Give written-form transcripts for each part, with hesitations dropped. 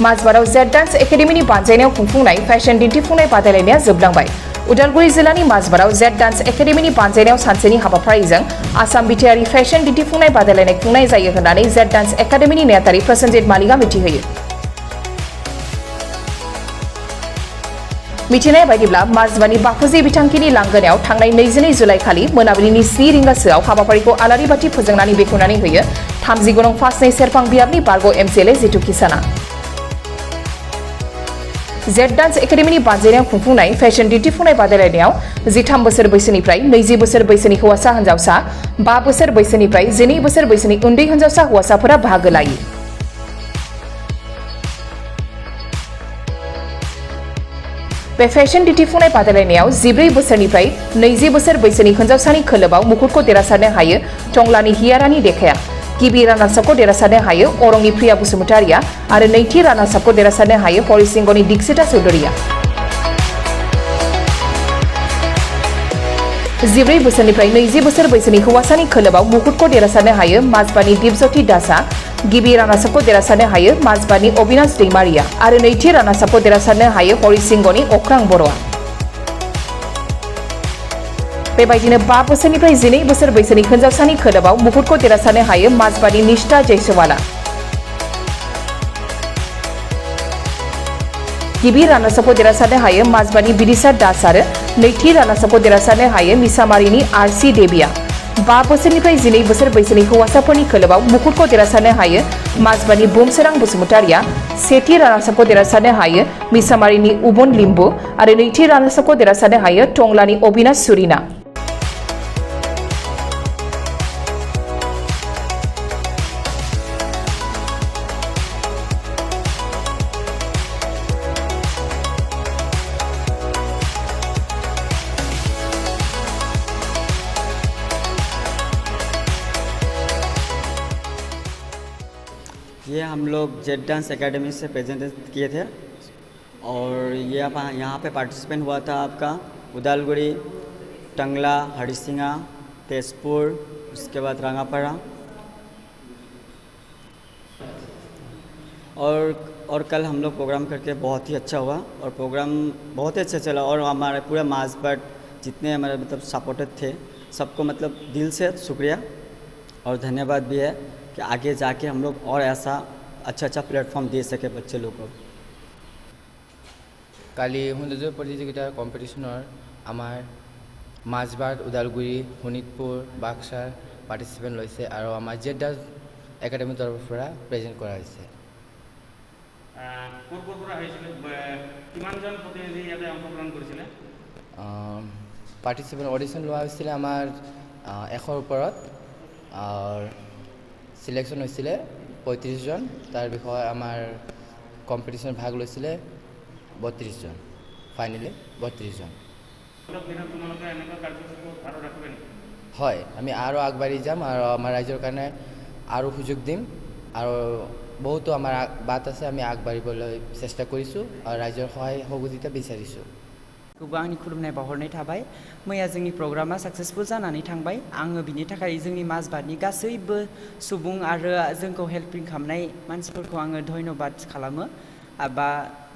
माजबाराव Z dance एकाडेमिनि बानजायनायाव खुंफुंनाय fashion दिन्थिफुंनाय बादायलायनाया जोबलांबाय। उदालगुरि जिल्लानि माजबाराव जेड डान्स एकाडेमिनि बानजायनायाव सानसेनि हाबाफारिजों आसाम बिटिआरनि फेशन दिन्थिफुंनाय बादायलायनाय खुंनाय जायो होननानै जेड डान्स एकाडेमिनि नेहाथारि प्रसेनजित मालिकआ मिथिहोयो। मिथिनाय बायदिब्ला माजबानि बाफुजि बिथांखिनि लांगोनायाव थांनाय 22 जुलाइ खालि मोनाबिलिनि 3 रिंगासोआव हाबाफारिखौ आलारि बाथि फोजोंनानै बेखेवनानै होयो 30 नं फासनै सेरफां बियाबनि बारग' एमसिएलए जितु किसाना। जेड डान्स एकाडेमिनि बानजायनायाव खुंफुंनाय फेशन दिन्थिफुंनाय बादायलायनायाव 13 बोसोर बैसोनिफ्राय 20 बोसोर बैसोनि हौवासा हिन्जावसा, 5 बोसोर बैसोनिफ्राय 12 बोसोर बैसोनि उन्दै हिन्जावसा हौवासाफोरा बाहागो लायो। बे फेशन दिन्थिफुंनाय बादायलायनायाव 14 बोसोरनिफ्राय 20 बोसोर बैसोनि हिन्जावसानि खोलोबाव मुकुटखौ देरहासारनो हायो टंलानि हियारानि देखाया। गिबि रानार्सआपखौ देरहासारनो हायो अरंनि प्रिया बसुमतारिया आरो नैथि रानार्सआपखौ देरहासारनो हायो हरिसिंगनि दीक्षिता चौधुरीया। 14 बोसोरनिफ्राय 20 बोसोर बैसोनि हौवासानि खोलोबाव मुकुटखौ देरहासारनो हायो माजबानि दीपज्योति दासआ। गिबि रानार्सआपखौ देरहासारनो हायो माजबानि अबिनाश दैमारिया आरो नैथि रानार्सआपखौ देरहासारनो हायो हरिसिंगनि अख्रां बर'आ। बेबायदिनो 5 बोसोरनिफ्राय 12 बोसोर बैसोनि हिन्जावसानि खोलोबाव मुकुटखौ देरहासारनो हायो माजबानि निष्ठा जयसवाला। गिबि रानार्सआपखौ देरहासारनो हायो माजबानि बिदिशा दास आरो नैथि रानार्सआपखौ देरहासारनो हायो मिसामारिनि आरसी देबिया। 5 बोसोरनिफ्राय 12 बोसोर बैसोनि हौवासाफोरनि खोलोबाव मुकुटखौ देरहासारनो हायो माजबानि बुमसोरां बसुमतारिया। सेथि रानार्सआपखौ देरहासारनो हायो मिसामारिनि उबन लिम्बु आरो नैथि रानार्सआपखौ देरहासारनो हायो टंलानि अबिनाश सुरिना। ये हम लोग जेड डांस एकेडमी से प्रेजेंट किए थे और ये यहाँ पे पार्टिसिपेंट हुआ था आपका उदालगुड़ी, टंगला, हरिसिंगा, तेजपुर, उसके बाद रंगापड़ा और कल हम लोग प्रोग्राम करके बहुत ही अच्छा हुआ और प्रोग्राम बहुत ही अच्छा चला और हमारे पूरे माजबाट जितने हमारे मतलब सपोर्टेड थे सबको मतलब दिल से शुक्रिया और धन्यवाद भी है कि आगे जाके हम लोग और ऐसा अच्छा प्लेटफॉर्म दे सके बच्चे लोग को। काली सौंदर्य प्रतियोगितार कम्पिटिशनर आमार माजबार, उदालगुड़ी, शोणितपुर, बाक्सार पार्टिसिपेंट लैसे और आमार जेड डांस एकाडेमी तरफ प्रेजेंट करा হৈছে। पार्टिसिपेंट ऑडिशन लोৱা হৈছিল আমাৰ 100ৰ ওপৰত और सिलेक्शन হৈছিলে 35 জন তাৰ বিষয়ে আমাৰ কম্পিটিশন ভাগ লৈছিলে 32 জন ফাইনালি 32 জন। হয় আমি আৰু আগবাঢ়ি যাম আৰু আমাৰ ৰাজ্যৰ কাৰণে আৰু সুযোগ দিম আৰু বহুতো আমাৰ বাত আছে আমি আগবাঢ়িবলৈ চেষ্টা কৰিছো আৰু ৰাজ্যৰ সহায় সহযোগিতা বিচাৰিছো। आंनि खुलुमनाय बावहरनाय थाबाय। मैया जोंनि प्रग्रामा सक्सेसफुल जानानै थांबाय। आङो बिनि थाखाय जोंनि माजबादनि गासैबो सुबुं आरो जोंखौ हेल्पिं खालामनाय मानसिफोरखौ आङो धन्यबाद खालामो बा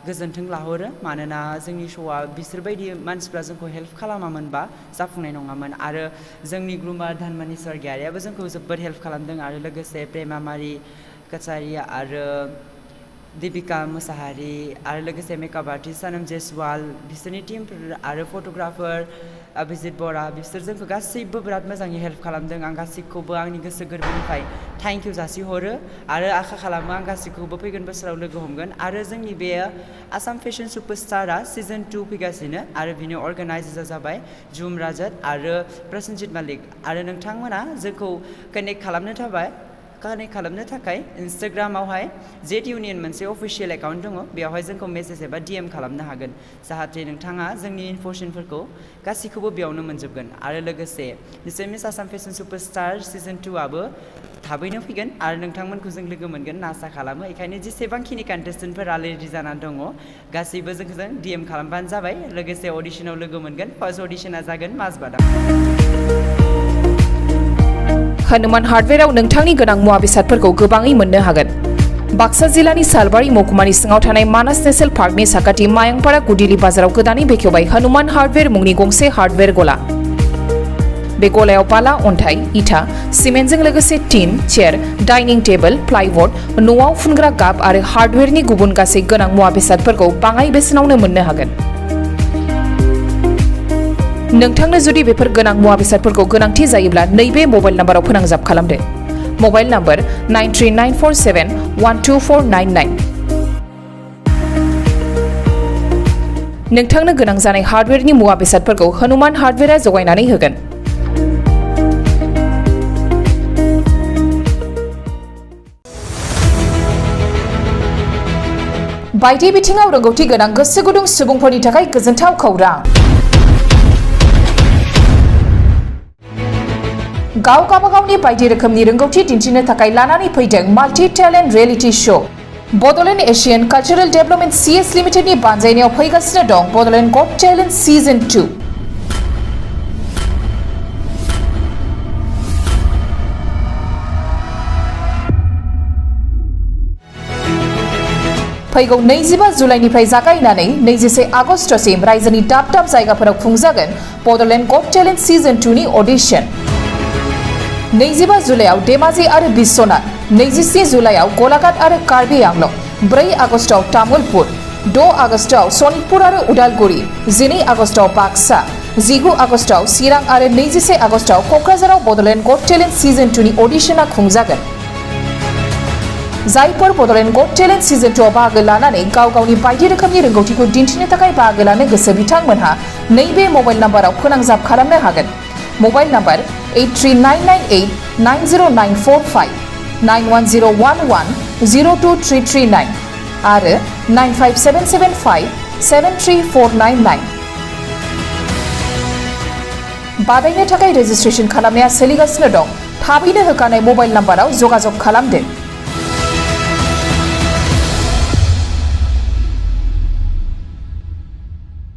गोजोन्थों लाहरो मानोना जोंनि श'आ बिसोरबायदि मानसिफ्रा जोंखौ हेल्प खालामामोनबा जाफुंनाय नङामोन आरो जोंनि ग्रुमार धनमनि स्वर्गियारियाबो जोंखौ जोबोद हेल्प खालामदों आरो लोगोसे प्रेमामारि कचारि आरो दीपिका मुसाहारि आरो लोगोसे मेकअप आर्टिस्ट सनम जयसवाल बिसोरनि टीमफोर आरो फटोग्राफर अभिजित बरा बिसोर जोंखौ गासैबो बिराद मोजाङै हेल्प खालामदों। आं गासैखौबो आंनि गोसो गोरबोनिफ्राय थैंक इउ जासिहरो आरो आखा खालामो आं गासैखौबो फैगोन बोसोराव लोगो हमगोन आरो जोंनि बे आसाम फेशन सुपारस्टारा सीजन 2 फैगासिनो आरो बिनि अर्गानाइजार जाबाय जुम राजत आरो प्रसेनजित मालिक आरो नोंथांमोना जोंखौ कानेक्ट खालामनो थाखाय इन्स्टाग्रामावहाय जेड इउनियन मोनसे अफिशियेल एकाउन्ट दङ बेयावहाय जोंखौ मेसेज एबा डीएम खालामनो हागोन जाहाथे नोंथाङा जोंनि इनफरमेशनफोरखौ गासैखौबो बेयावनो मोनजोबगोन आरो लोगोसे निश्चय miss Assam fashion superstar season 2 आबो थाबैनो फैगोन आरो नोंथांमोनखौ जों लोगो मोनगोन होनना आसा खालामो। बेखायनो जेसेबांखिनि कन्टेस्टेन्टफोरा रेडि जानानै दङ गासैबो जोंजों डीएम खालामबानो जाबाय लोगोसे अडिशनाव लोगो मोनगोन। फार्स्ट अडिशना जागोन माजबादाव। हनुमान हार्डवेयाराव नोंथांनि गोनां मुवा बेसादफोरखौ गोबाङै मोननो हागोन। बाक्सा जिल्लानि सालबारि महकुमानि सिङाव थानाय मानास नेशनेल पार्कनि साखाथि मायांपारा गुदिली बाजाराव गोदानै बेखेवबाय हनुमान हार्डवेयर मुंनि गंसे हार्डवेयर गला। बे गलायाव बाला, अन्थाइ, इटा, सिमेन्टजों लोगोसे टिन, चेयार, डाइनिं टेबल, प्लाइबोर्ड, न'आव फुनग्रा गाब आरो हार्डवेयरनि गुबुन गासै गोनां मुवा बेसादफोरखौ बाङाइ बेसेनावनो मोननो हागोन। नोंथांनो जुदि बेफोर गोनां मुवा बेसादफोरखौ गोनांथि जायोब्ला नैबे मबाइल नाम्बाराव फोनांजाब खालामदो। Mobile number 9394712499। नोंथांनो गोनां जानाय हार्डवेयरनि मुवा बेसादफोरखौ हनुमान हार्डवेयरआ जगायनानै होगोन। बायदि बिथिङाव रोंगौथि गोनां गोसो गुदुं सुबुंफोरनि थाखाय गोजोनथाव खौरां। गावगावनि बायदि रोखोमनि रोंगौथि दिन्थिनो थाखाय लानानै फैदों multi talent reality show. Bodoland Asian cultural development CS लिमिटेडनि बानजायनायाव फैगासिनो दं बड'लेण्ड गट टेलेन्ट सिजन 2। फैगौ 25 जुलाइनिफ्राय जागायनानै 21 आगस्तसिम रायजोनि दाब दाब जायगाफोराव खुंजागोन बड'लेण्ड गट टेलेन्ट सिजन 2 नि अडिशन। 25 जुलाइआव धेमाजि आरो बिश्वनाथ, 27 जुलाइआव गलाघाट आरो कार्बि आंलं, 4 आगस्टआव तामुलपुर, 6 आगस्टआव सनितपुर आरो उदालगुरि, 12 आगस्टआव बाक्सा, 19 आगस्टआव चिरां आरो 21 आगस्टआव क'क्राझाराव बड'लेण्ड गट टेलेन्ट सिजन 2 नि अडिशना खुंजागोन। जायफोर बड'लेण्ड गट टेलेन्ट सिजन 2 आव बाहागो लानानै गावगावनि बायदि रोखोमनि रोंगौथिखौ दिन्थिनो थाखाय बाहागो लानो गोसो बिथांमोनहा नैबे मबाइल नाम्बाराव फोनांजाब खालामनो हागोन। मबाइल नाम्बार 8399890945, 9101102339 आरो 9577573499। बादायनो थाखाय रेजिस्ट्रेशन खालामनाया सोलिगासिनो दं। थाबैनो होखानाय मबाइल नाम्बाराव जगाजग खालामदो।